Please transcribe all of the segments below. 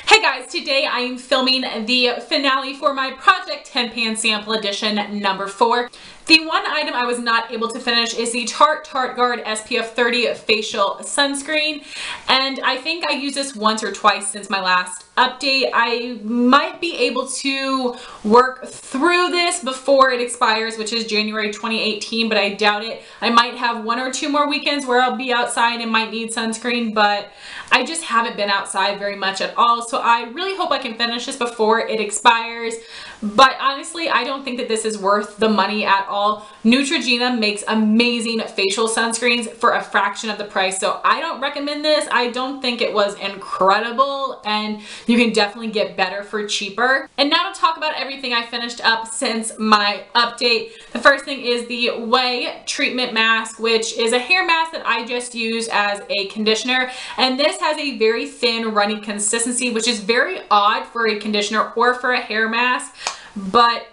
Hey guys, today I am filming the finale for my Project 10 Pan Sample Edition number 4. The one item I was not able to finish is the Tarte Tarteguard SPF 30 Facial Sunscreen, and I think I used this once or twice since my last update. I might be able to work through this before it expires, which is January 2018, but I doubt it. I might have 1 or 2 more weekends where I'll be outside and might need sunscreen, but I just haven't been outside very much at all, so I really hope I can finish this before it expires. But honestly, I don't think that this is worth the money at all. Neutrogena makes amazing facial sunscreens for a fraction of the price, so I don't recommend this. I don't think it was incredible, and you can definitely get better for cheaper. And now to talk about everything I finished up since my update. The first thing is the Ouai treatment mask, which is a hair mask that I just use as a conditioner, and this has a very thin runny consistency, which is very odd for a conditioner or for a hair mask, but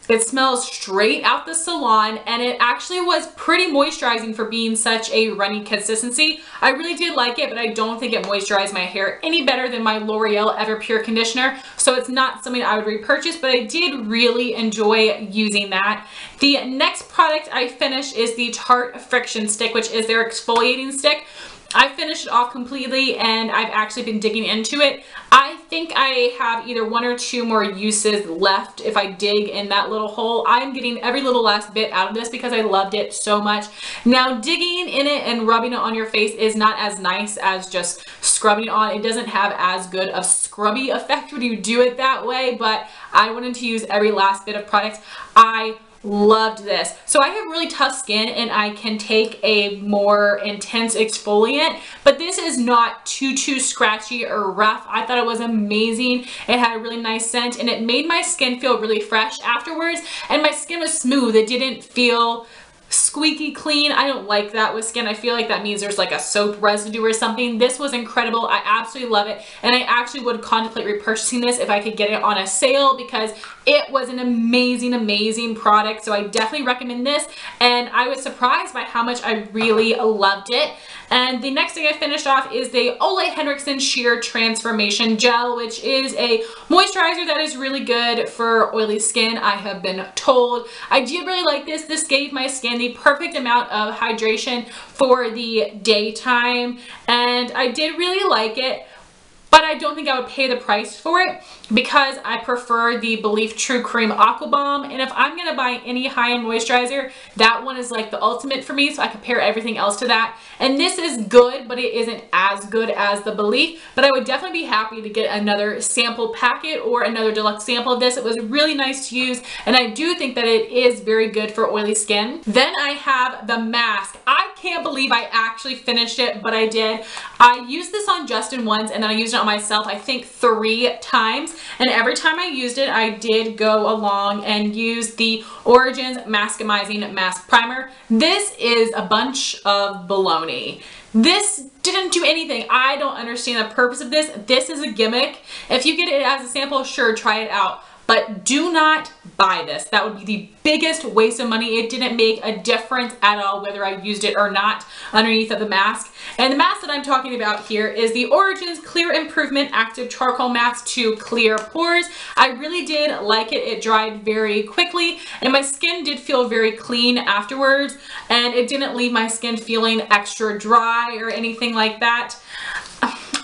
it smells straight out the salon, and it actually was pretty moisturizing for being such a runny consistency. I really did like it, but I don't think it moisturized my hair any better than my L'Oreal Everpure conditioner, so it's not something I would repurchase, but I did really enjoy using that. The next product I finished is the Tarte Frxxxtion stick, which is their exfoliating stick. I finished it off completely, and I've actually been digging into it. I think I have either 1 or 2 more uses left if I dig in that little hole. I'm getting every little last bit out of this because I loved it so much. Now, digging in it and rubbing it on your face is not as nice as just scrubbing it on. It doesn't have as good of scrubby effect when you do it that way, but I wanted to use every last bit of product. I loved this. So I have really tough skin and I can take a more intense exfoliant, but this is not too scratchy or rough. I thought it was amazing. It had a really nice scent and it made my skin feel really fresh afterwards, and my skin was smooth. It didn't feel squeaky clean. I don't like that with skin. I feel like that means there's like a soap residue or something. This was incredible. I absolutely love it, and I actually would contemplate repurchasing this if I could get it on a sale because it was an amazing product. So I definitely recommend this, and I was surprised by how much I really loved it. And the next thing I finished off is the Ouai Henriksen Sheer Transformation Gel, which is a moisturizer that is really good for oily skin, I have been told. I did really like this. This gave my skin the perfect amount of hydration for the daytime, and I did really like it. But I don't think I would pay the price for it because I prefer the Belief True Cream Aqua Bomb. And if I'm going to buy any high-end moisturizer, that one is like the ultimate for me. So I compare everything else to that. And this is good, but it isn't as good as the Belief. But I would definitely be happy to get another sample packet or another deluxe sample of this. It was really nice to use, and I do think that it is very good for oily skin. Then I have the mask. I can't believe I actually finished it, but I did. I used this on Justin once, and then I used it on myself I think 3 times, and every time I used it I did go along and use the Origins Maskimizing Mask Primer. This is a bunch of baloney. This didn't do anything. I don't understand the purpose of this. This is a gimmick. If you get it as a sample, sure, try it out, but do not buy this. That would be the biggest waste of money. It didn't make a difference at all whether I used it or not underneath of the mask. And the mask that I'm talking about here is the Origins Clear Improvement Active Charcoal Mask to clear pores. I really did like it. It dried very quickly, and my skin did feel very clean afterwards, and it didn't leave my skin feeling extra dry or anything like that.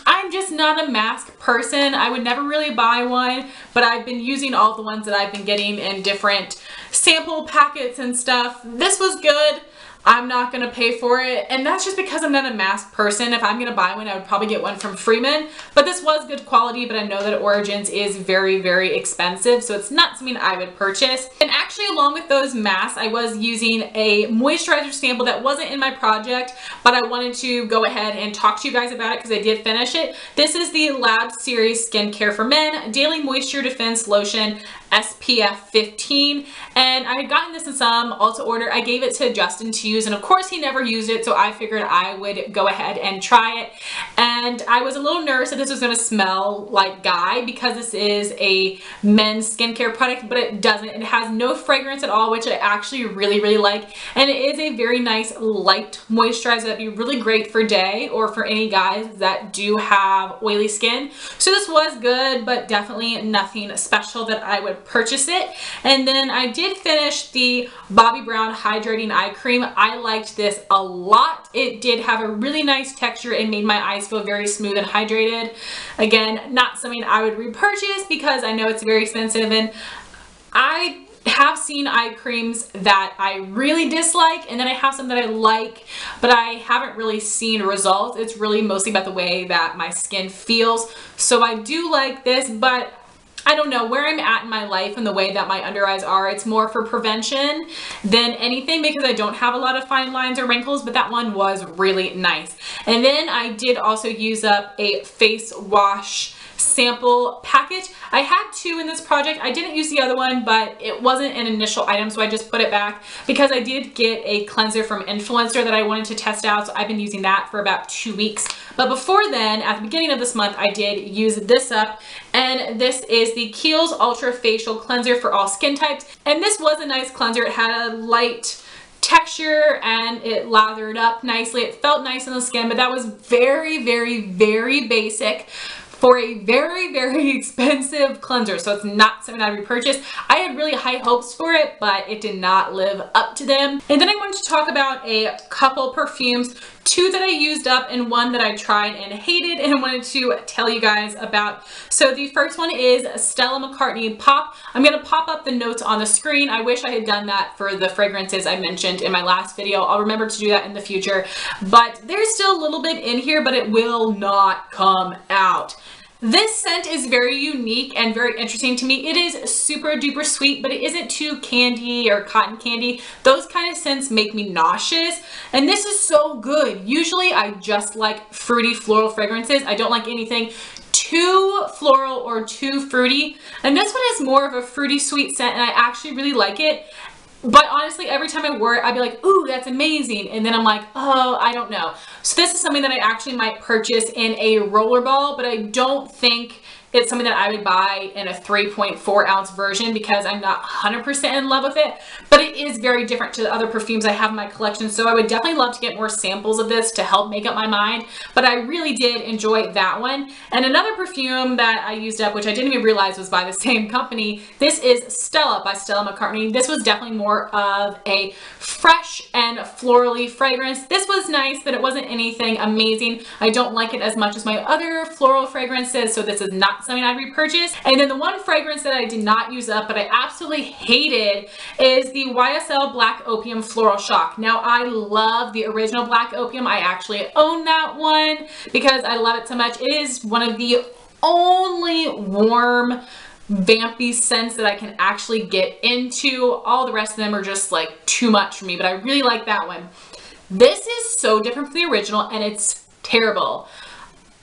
I'm just not a mask person. I would never really buy one, but I've been using all the ones that I've been getting in different sample packets and stuff. This was good. I'm not going to pay for it, and that's just because I'm not a mask person. If I'm going to buy one, I would probably get one from Freeman, but this was good quality, but I know that Origins is very expensive, so it's not something I would purchase. And actually, along with those masks, I was using a moisturizer sample that wasn't in my project, but I wanted to go ahead and talk to you guys about it because I did finish it. This is the Lab Series Skincare for Men Daily Moisture Defense Lotion, SPF 15, and I had gotten this in some Ulta order. I gave it to Justin to use, and of course he never used it, so I figured I would go ahead and try it. And I was a little nervous that this was going to smell like Guy because this is a men's skincare product, but it doesn't. It has no fragrance at all, which I actually really like, and it is a very nice light moisturizer that'd be really great for day or for any guys that do have oily skin. So this was good, but definitely nothing special that I would purchase it. And then I did finish the Bobbi Brown Hydrating Eye Cream. I liked this a lot. It did have a really nice texture. It made my eyes feel very smooth and hydrated. Again, not something I would repurchase because I know it's very expensive, and I have seen eye creams that I really dislike, and then I have some that I like, but I haven't really seen results. It's really mostly about the way that my skin feels. So I do like this, but I don't know where I'm at in my life and the way that my under eyes are. It's more for prevention than anything because I don't have a lot of fine lines or wrinkles, but that one was really nice. And then I did also use up a face wash sample package. I had two in this project. I didn't use the other one, but it wasn't an initial item, so I just put it back because I did get a cleanser from Influencer that I wanted to test out, so I've been using that for about 2 weeks. But before then, at the beginning of this month, I did use this up, and this is the Kiehls Ultra Facial Cleanser for all skin types. And this was a nice cleanser. It had a light texture and it lathered up nicely. It felt nice on the skin, but that was very basic for a very expensive cleanser, so it's not something I repurchased. I had really high hopes for it, but it did not live up to them. And then I wanted to talk about a couple perfumes, two that I used up and one that I tried and hated and wanted to tell you guys about. So the first one is Stella McCartney Pop. I'm going to pop up the notes on the screen. I wish I had done that for the fragrances I mentioned in my last video. I'll remember to do that in the future, but there's still a little bit in here, but it will not come out. This scent is very unique and very interesting to me. It is super duper sweet, but it isn't too candy or cotton candy. Those kind of scents make me nauseous, and this is so good. Usually I just like fruity floral fragrances. I don't like anything too floral or too fruity, and this one is more of a fruity sweet scent, and I actually really like it. But honestly, every time I wear it, I'd be like, ooh, that's amazing. And then I'm like, oh, I don't know. So this is something that I actually might purchase in a rollerball, but I don't think it's something that I would buy in a 3.4 ounce version because I'm not 100% in love with it, but it is very different to the other perfumes I have in my collection. So I would definitely love to get more samples of this to help make up my mind, but I really did enjoy that one. And another perfume that I used up, which I didn't even realize was by the same company, this is Stella by Stella McCartney. This was definitely more of a fresh and florally fragrance. This was nice, but it wasn't anything amazing. I don't like it as much as my other floral fragrances, so this is not something I'd repurchase. And then the one fragrance that I did not use up, but I absolutely hated, is the YSL Black Opium Floral Shock. Now, I love the original Black Opium. I actually own that one because I love it so much. It is one of the only warm, vampy scents that I can actually get into. All the rest of them are just like too much for me, but I really like that one. This is so different from the original, and it's terrible.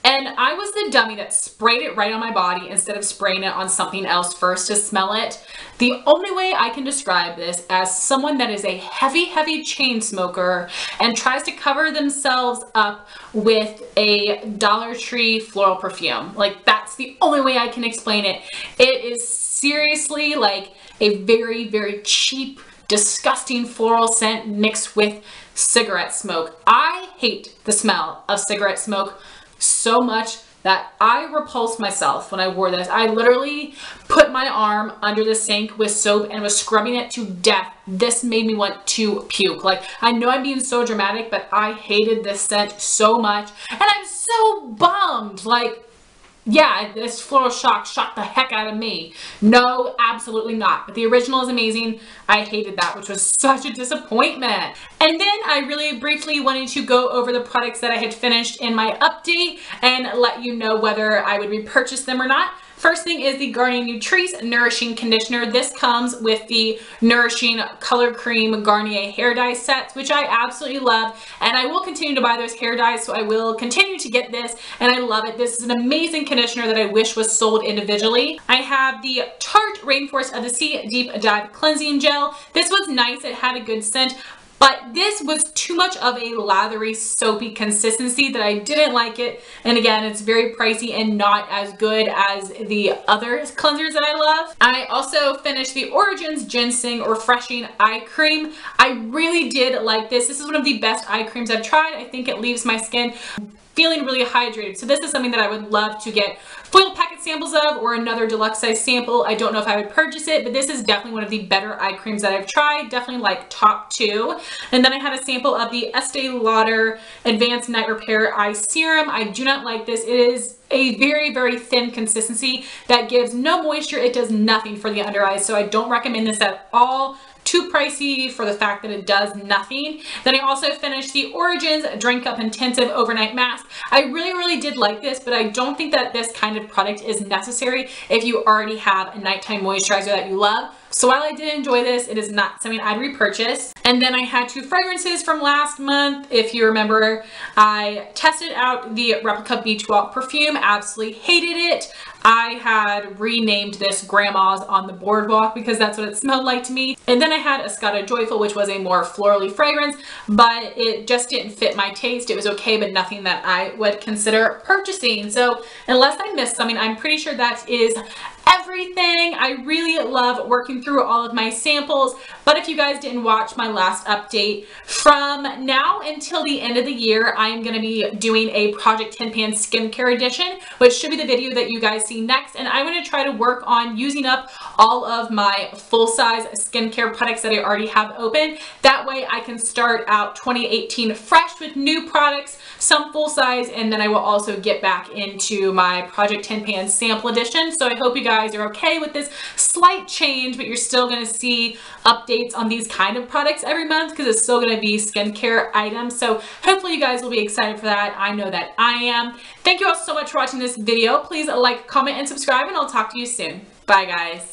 And I was the dummy that sprayed it right on my body instead of spraying it on something else first to smell it. The only way I can describe this as someone that is a heavy chain smoker and tries to cover themselves up with a Dollar Tree floral perfume. Like, that's the only way I can explain it. It is seriously like a very cheap, disgusting floral scent mixed with cigarette smoke. I hate the smell of cigarette smoke so much that I repulsed myself when I wore this. I literally put my arm under the sink with soap and was scrubbing it to death. This made me want to puke. Like, I know I'm being so dramatic, but I hated this scent so much, and I'm so bummed. Like, yeah, this floral shock shocked the heck out of me. No, absolutely not. But the original is amazing. I hated that, which was such a disappointment. And then I really briefly wanted to go over the products that I had finished in my update and let you know whether I would repurchase them or not. First thing is the Garnier Nutrisse Nourishing Conditioner. This comes with the Nourishing Color Cream Garnier hair dye sets, which I absolutely love, and I will continue to buy those hair dyes, so I will continue to get this, and I love it. This is an amazing conditioner that I wish was sold individually. I have the Tarte Rainforest of the Sea Deep Dive Cleansing Gel. This was nice. It had a good scent. But this was too much of a lathery, soapy consistency that I didn't like it. And again, it's very pricey and not as good as the other cleansers that I love. I also finished the Origins GinZing Refreshing Eye Cream. I really did like this. This is one of the best eye creams I've tried. I think it leaves my skin feeling really hydrated. So this is something that I would love to get foil packet samples of, or another deluxe size sample. I don't know if I would purchase it, but this is definitely one of the better eye creams that I've tried. Definitely like top 2. And then I had a sample of the Estee Lauder Advanced Night Repair Eye Serum. I do not like this. It is a very, very thin consistency that gives no moisture. It does nothing for the under eyes, so I don't recommend this at all. Too pricey for the fact that it does nothing. Then I also finished the Origins Drink Up Intensive Overnight Mask. I really did like this, but I don't think that this kind of product is necessary if you already have a nighttime moisturizer that you love. So while I did enjoy this, it is not something I'd repurchase. And then I had 2 fragrances from last month. If you remember, I tested out the Replica Beach Walk perfume, absolutely hated it. I had renamed this Grandma's on the Boardwalk because that's what it smelled like to me. And then I had Escada Joyful, which was a more florally fragrance, but it just didn't fit my taste. It was okay, but nothing that I would consider purchasing. So unless I missed something, I'm pretty sure that is everything. I really love working through all of my samples, but if you guys didn't watch my last update, from now until the end of the year, I am going to be doing a Project 10 Pan Skincare Edition, which should be the video that you guys see next, and I'm going to try to work on using up all of my full-size skincare products that I already have open. That way I can start out 2018 fresh with new products, some full-size, and then I will also get back into my Project 10 Pan Sample Edition. So I hope you guys are okay with this slight change, but you're still going to see updates on these kind of products every month because it's still going to be skincare items. So hopefully you guys will be excited for that. I know that I am. Thank you all so much for watching this video. Please like, comment, and subscribe, and I'll talk to you soon. Bye, guys.